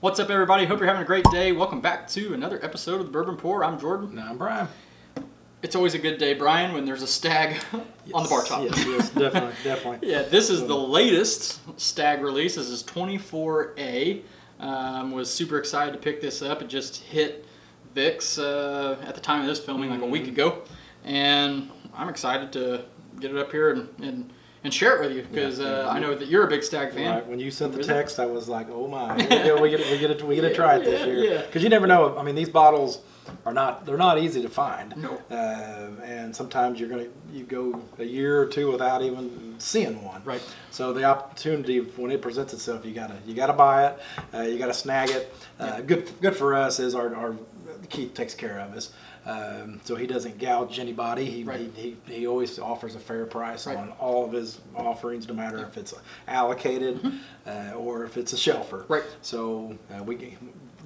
What's up, everybody? Hope you're having a great day. Welcome back to another episode of the Bourbon Pour. I'm Jordan. And I'm Brian. It's always a good day, Brian, when there's a Stagg on the bar top. Yes, definitely. Yeah, this is the latest Stagg release. This is 24A. Was super excited to pick this up. It just hit Vic's at the time of this filming, like a week ago. And I'm excited to get it up here and share it with you, because I know that you're a big Stagg fan. Right. When you sent the text, I was like, "Oh my, we get to try it this year." Yeah. Because you never know. I mean, these bottles are not easy to find. No. And sometimes you go a year or two without even seeing one. Right. So the opportunity, when it presents itself, you gotta buy it. You gotta snag it. Good for us is our Keith takes care of us. So he doesn't gouge anybody. He always offers a fair price on all of his offerings, no matter if it's allocated or if it's a shelfer. Right. So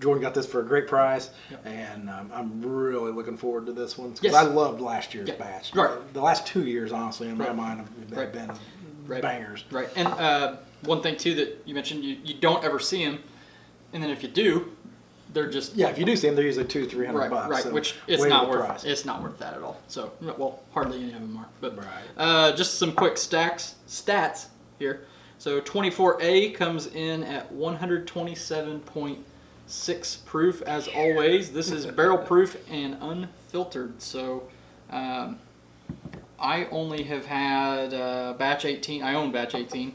Jordan got this for a great price, and I'm really looking forward to this one because I loved last year's batch. Right. The last 2 years, honestly, in my mind, have been bangers. Right. And one thing too that you mentioned, you don't ever see them, and then if you do, they're just if you do see them, they're usually $200-300 bucks. Right, so which it's not worth. It's not worth that at all. So, well, hardly any of them are. But just some quick stats here. So 24A comes in at 127.6 proof as always. This is barrel proof and unfiltered. So I only have had batch 18. I own batch 18,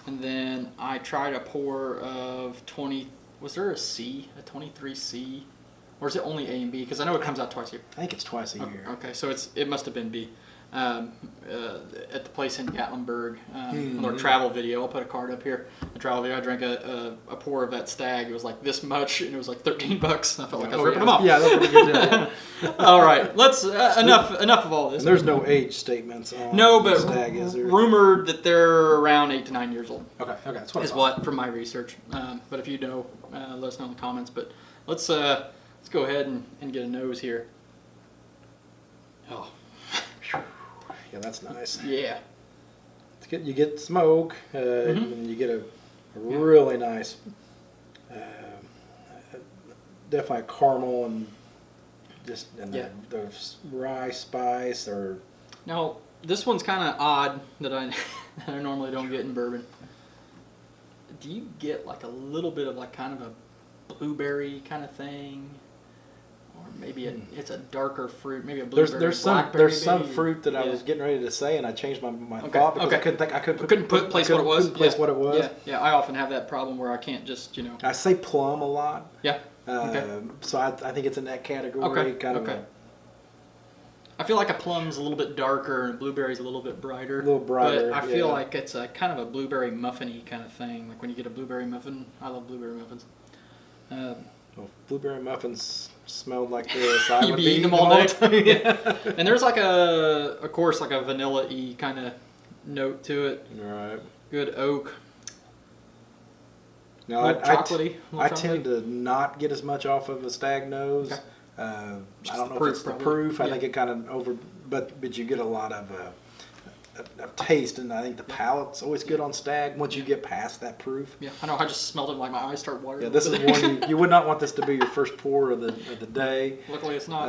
and then I tried a pour of 20. Was there a 23C? Or is it only A and B? Because I know it comes out twice a year. I think it's twice a year. Okay, so it must have been B. At the place in Gatlinburg, on our travel video, I'll put a card up here. The travel video, I drank a pour of that Stagg. It was like this much, and it was like $13. I felt like I was ripping them off. Yeah, that's pretty good. All right, let's enough of all this. And there's no age statements on Stagg, is there? Rumored that they're around 8 to 9 years old. Okay, that's what is what from my research. But if you know, let us know in the comments. But let's go ahead and get a nose here. Oh. Yeah, that's nice. Yeah. You get smoke, and you get a really nice, definitely a caramel and just the rye spice. Or now this one's kind of odd that I normally don't get in bourbon. Do you get like a little bit of like kind of a blueberry kind of thing? Or maybe it's a darker fruit, maybe a blueberry. There's some fruit that I was getting ready to say, and I changed my thought because I couldn't place what it was. Yeah. I often have that problem where I can't just I say plum a lot. Yeah. So I think it's in that category. I feel like a plum's a little bit darker and a blueberry's a little bit brighter. A little brighter. But I feel like it's a kind of a blueberry muffin-y kind of thing. Like when you get a blueberry muffin, I love blueberry muffins. Well, blueberry muffins smelled like this. I would be eating them all day. Yeah. And there's like of course, like a vanilla-y kind of note to it. Right. Good oak. Now, chocolatey. I tend to not get as much off of a Stagg nose. Okay. I don't know if it's the proof. I think it kind of but you get a lot of taste, and I think the palate's always good on Stagg once you get past that proof. Yeah, I know. I just smelled it like my eyes start watering. Yeah, this is one you would not want this to be your first pour of the day. Luckily, it's not.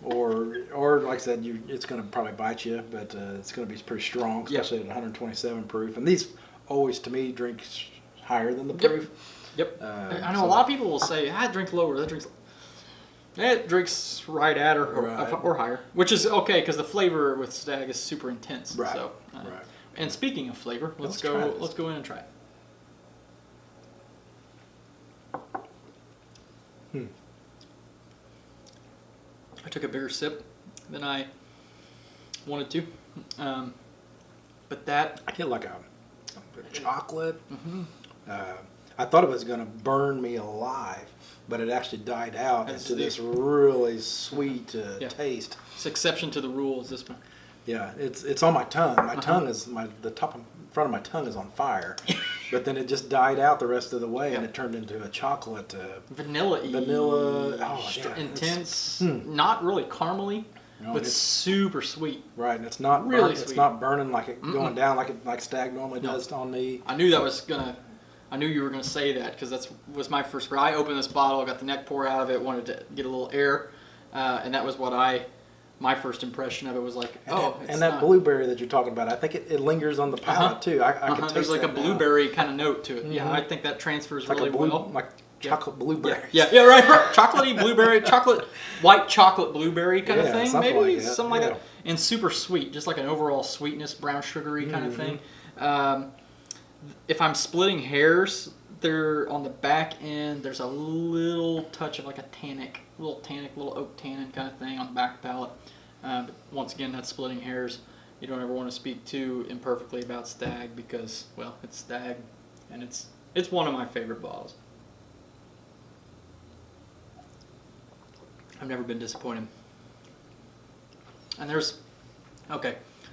Or like I said, it's going to probably bite you, but it's going to be pretty strong, especially at 127 proof. And these always, to me, drink higher than the proof. Yep. I know a lot of people will say, "I drink lower." That drinks. It drinks right at or higher, which is okay because the flavor with Stagg is super intense. Right. So, And speaking of flavor, let's go in and try it. I took a bigger sip than I wanted to, but that I get like a chocolate. I thought it was going to burn me alive, but it actually died out into this really sweet taste. It's exception to the rule is this one. Yeah, it's on my tongue. My tongue is the front of my tongue is on fire, but then it just died out the rest of the way, and it turned into a chocolate vanilla. Intense, not really caramely. No, but it's super sweet. Right, and it's not really sweet. It's not burning like it going down like Stagg normally does on the. I knew that was gonna I knew you were going to say that because that was my first. I opened this bottle, got the neck pour out of it, wanted to get a little air, and that was what my first impression of it was like. And that blueberry that you're talking about, I think it lingers on the palate too. I can taste There's like that a blueberry kind of note to it. Mm-hmm. Yeah, I think that transfers like really well. like chocolate blueberry. Yeah, right. Chocolatey blueberry, white chocolate blueberry kind of thing, something maybe like that. something like that, and super sweet, just like an overall sweetness, brown sugary kind of thing. If I'm splitting hairs, there on the back end, there's a little touch of like a little oak tannin kind of thing on the back palate. But once again, that's splitting hairs. You don't ever want to speak too imperfectly about Stagg because, well, it's Stagg, and it's one of my favorite bottles. I've never been disappointed. And there's a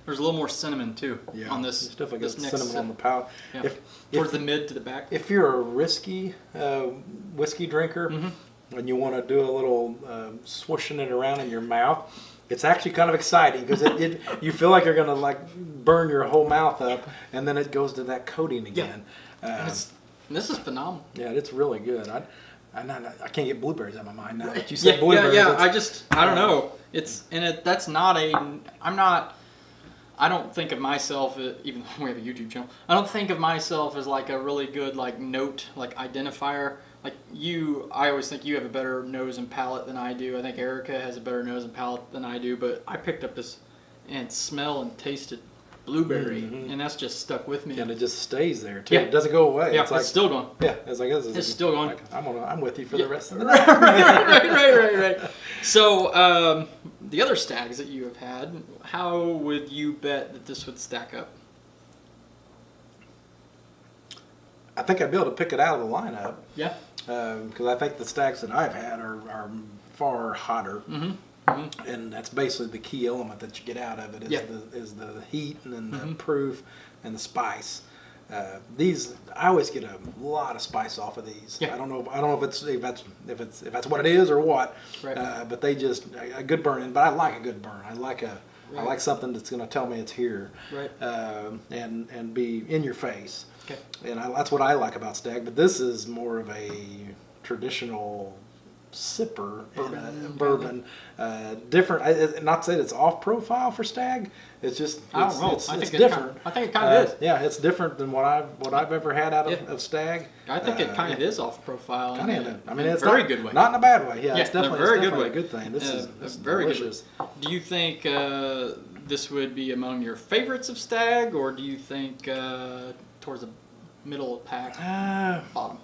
little more cinnamon too on this. It's definitely this got next cinnamon on the palate. Yeah. Towards the mid to the back. If you're a risky whiskey drinker and you want to do a little swooshing it around in your mouth, it's actually kind of exciting because you feel like you're going to like burn your whole mouth up, and then it goes to that coating again. And this is phenomenal. Yeah, it's really good. I can't get blueberries out of my mind now that you said blueberries. I don't know. I don't think of myself, even though we have a YouTube channel, I don't think of myself as like a really good like note, like identifier. Like I always think you have a better nose and palate than I do. I think Erica has a better nose and palate than I do, but I picked up this and smell and tasted blueberry, and that's just stuck with me. And it just stays there too. Yeah. It doesn't go away. Yeah, it's like, still going. Yeah, it's still going. Like, I'm with you for the rest of the night. right. So the other Staggs that you have had, how would you bet that this would stack up? I think I'd be able to pick it out of the lineup. Yeah. Because I think the Staggs that I've had are far hotter. And that's basically the key element that you get out of it is the heat and then the proof and the spice. These I always get a lot of spice off of these. Yeah. I don't know if that's what it is or what. Right. But they just a good burn. But I like a good burn. I like something that's going to tell me it's here. Right. And be in your face. Okay. And that's what I like about Stagg. But this is more of a traditional sipper bourbon. Different. Not to say it's off profile for Stagg. It's just I don't know. It's I think different. I think it kind of is. Yeah, it's different than what I've ever had out of Stagg. I think it kind of is off profile. I mean, it's very not, good way. Not in a bad way. Yeah, Yeah, it's definitely, very it's good way. a good thing. This is very delicious. good. Do you think this would be among your favorites of Stagg, or do you think towards the middle of the pack, bottom?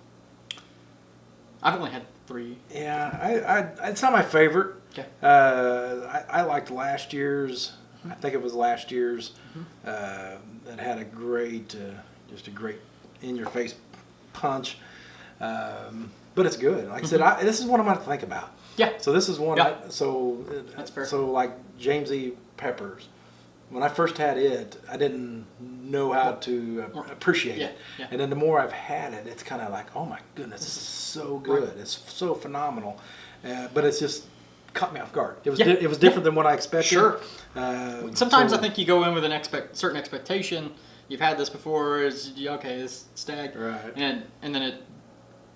I've only had 3. Yeah, it's not my favorite. Okay. I liked last year's. I think it was last year's that had a great, just a great in-your-face punch. But it's good. Like I said, this is one I'm going to think about. Yeah. So this is one. Yeah. That's fair. So like James E. Peppers. When I first had it, I didn't know how to appreciate it. Yeah. And then the more I've had it, it's kind of like, oh my goodness, this is so good. Right. It's so phenomenal. But it's just caught me off guard. It was it was different than what I expected. Sure. Sometimes I think you go in with certain expectation. You've had this before. It's Stagg. Right. And then it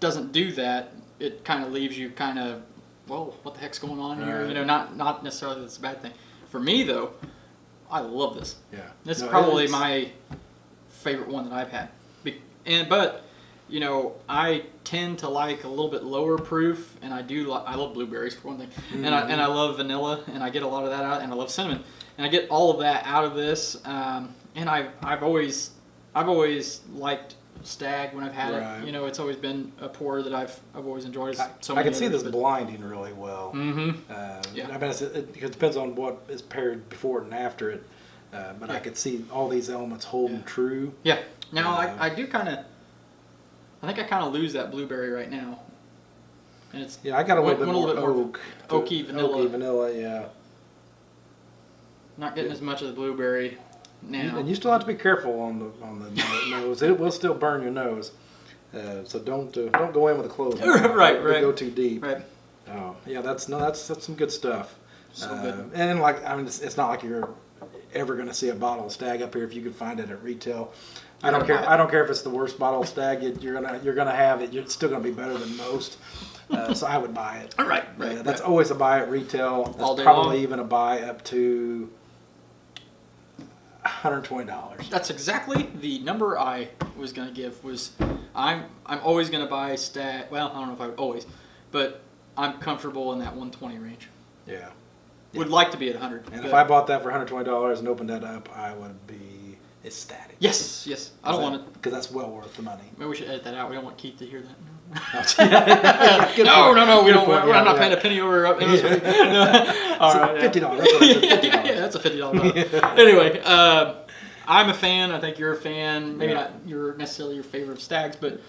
doesn't do that. It kind of leaves you kind of, whoa, what the heck's going on here? Right. You know, not necessarily that's a bad thing. For me though, I love this. Yeah. This is probably my favorite one that I've had. But you know, I tend to like a little bit lower proof, and I love blueberries for one thing, and I love vanilla, and I get a lot of that out, and I love cinnamon, and I get all of that out of this. And I've always liked Stagg when I've had it. You know, it's always been a pour that I've always enjoyed. I can see this blinding really well. Yeah. I mean, it depends on what is paired before it and after it, but I could see all these elements holding true. Yeah. Now I do kind of. I think I kind of lose that blueberry right now, and it's I got a little bit more oaky vanilla. Oaky vanilla, yeah. Not getting as much of the blueberry now. And you still have to be careful on the nose. It will still burn your nose, so don't go in with a closed mouth. Right. Go too deep. Right. Oh yeah, that's some good stuff. So good. And it's not like you're ever going to see a bottle of Stagg up here if you can find it at retail. I don't care. I don't care if it's the worst bottle of Stagg. You're gonna have it. It's still gonna be better than most. So I would buy it. All right. That's always a buy at retail. That's All day probably long. even a buy up to $120. That's exactly the number I was gonna give. I'm always gonna buy Stagg. Well, I don't know if I would always, but I'm comfortable in that 120 range. Yeah. Would like to be at 100. And if I bought that for $120 and opened that up, I would be ecstatic. Yes. I don't want it. Because that's well worth the money. Maybe we should edit that out. We don't want Keith to hear that. Good No, point. we Good don't. point. I'm not Yeah, paying a penny over. All right, $50. That's what I said, $50. yeah, that's a $50. Anyway, I'm a fan. I think you're a fan. Maybe not you're necessarily your favorite of Staggs, but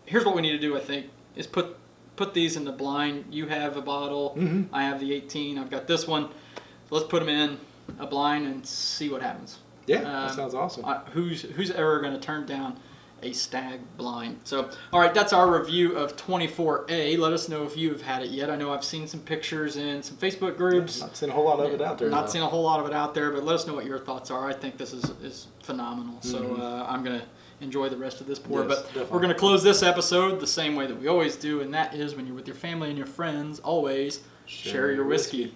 here's what we need to do. I think is put these in the blind. You have a bottle. Mm-hmm. I have the 18. I've got this one. Let's put them in a blind and see what happens. Yeah, that sounds awesome. Who's ever going to turn down a Stagg blind? So, all right, that's our review of 24A. Let us know if you've had it yet. I know I've seen some pictures in some Facebook groups. Not seen a whole lot of it out there. Not seen a whole lot of it out there, but let us know what your thoughts are. I think this is phenomenal. So I'm going to enjoy the rest of this pour. Yes, But definitely. we're going to close this episode the same way that we always do, and that is when you're with your family and your friends, always share your whiskey.